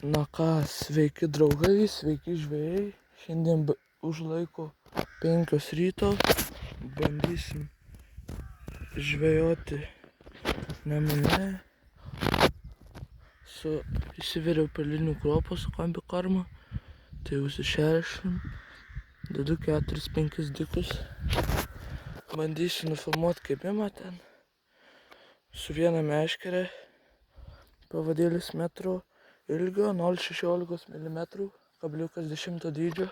Na ką, sveiki draugai, sveiki žvejai. Šiandien užlaiko 5 ryto. Bandysim žvejoti Nemune. Įsiveriau pelinių kruopų su kombikarma. Tai užsišeršim. Dedu 4-5 dikus. Bandysiu nufilmuoti kibimą ten. Su viena meškere. Pavadėlis metro ilgio, 0,16 mm, kabliukas 10 dydžio.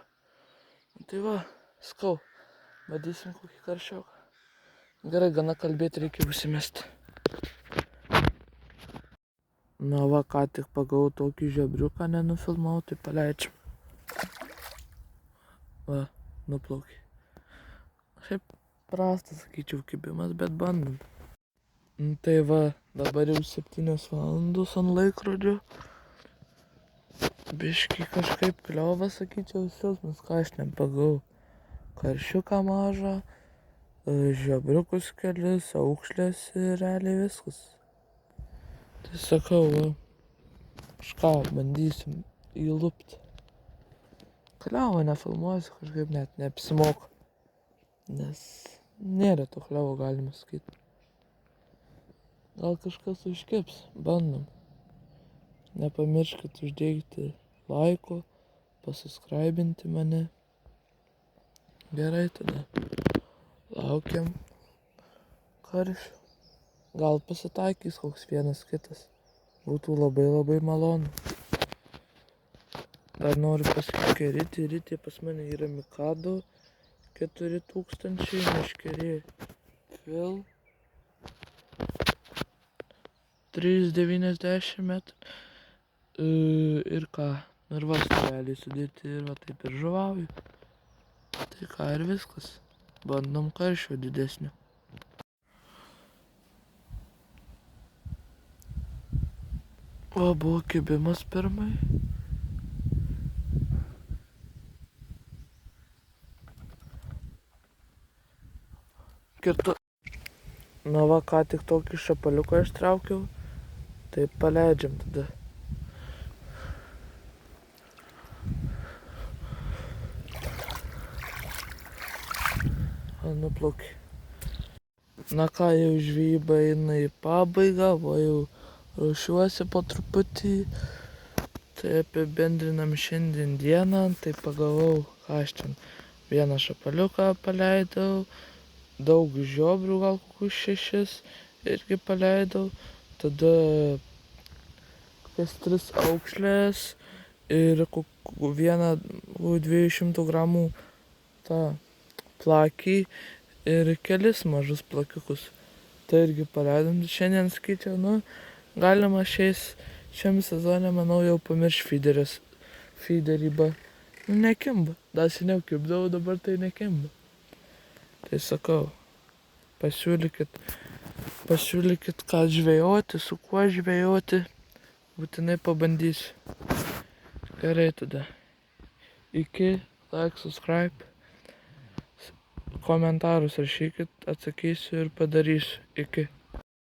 Tai va, skau, bandysim kokį karščiauką. Gerai, gana kalbėti, reikia užsimesti. Na va, ką tik pagavau tokį žebriuką, nenufilmau, tai paleidžiam. Va, nuplaukė. Šiaip prastas, sakyčiau, kibimas, bet bandom. Tai va, dabar jau 7 valandos ant laikrodžio. Biškį kažkaip kliovas, sakyčiau, silpnas, ką aš nepagavau. Karšiuką mažą, žebriukus kelis, aukšlės ir realiai viskas. Tai sakau, va, kažką bandysim įlupti. Kliovo nefilmuosiu, kažkaip net neapsimoko. Nes nėra to kliovo, galima sakyti. Gal kažkas užkibs, bandom. Nepamirškit uždėti laiko, pasubscribinti mane. Gerai, tada laukiam karšių. Gal pasitaikys koks vienas kitas. Būtų labai malonu. Dar noriu pasakyti, rytė pas mane yra Mikado 4000 meškerė Phil 3,90 metrų. Ir ką, ir va stureliai sudėti ir va taip ir žuvauju. Tai ką ir viskas. Bandom karščio didesnio. O buvo kibimas pirmai. Kirtu. Na va, ką tik tokį šapaliuką ištraukiau. Tai paleidžiam tada. Nuplaukė. Na ką, jau žvejyba eina į pabaigą, va jau ruošiuosi po truputį. Tai apibendrinam šiandien dieną, tai pagavau, ką aš ten, vieną šapaliuką paleidau, daug žiobrių, gal kokius 6 irgi paleidau, tada kokias 3 aukšlės ir vieną 200 gramų tą plakį ir kelis mažus plakiukus. Tai irgi paleidom. Šiandien skaičiau, galima šiam sezone, manau, jau pamirš feederybą. Nekimba. Dar seniau kibdavau, dabar tai nekimba. Tai sakau, pasiūlykit ką žvejoti, su kuo žvejoti. Būtinai pabandysiu. Gerai tada. Iki, like, subscribe. Komentarus rašykit, atsakysiu ir padarysiu. Iki.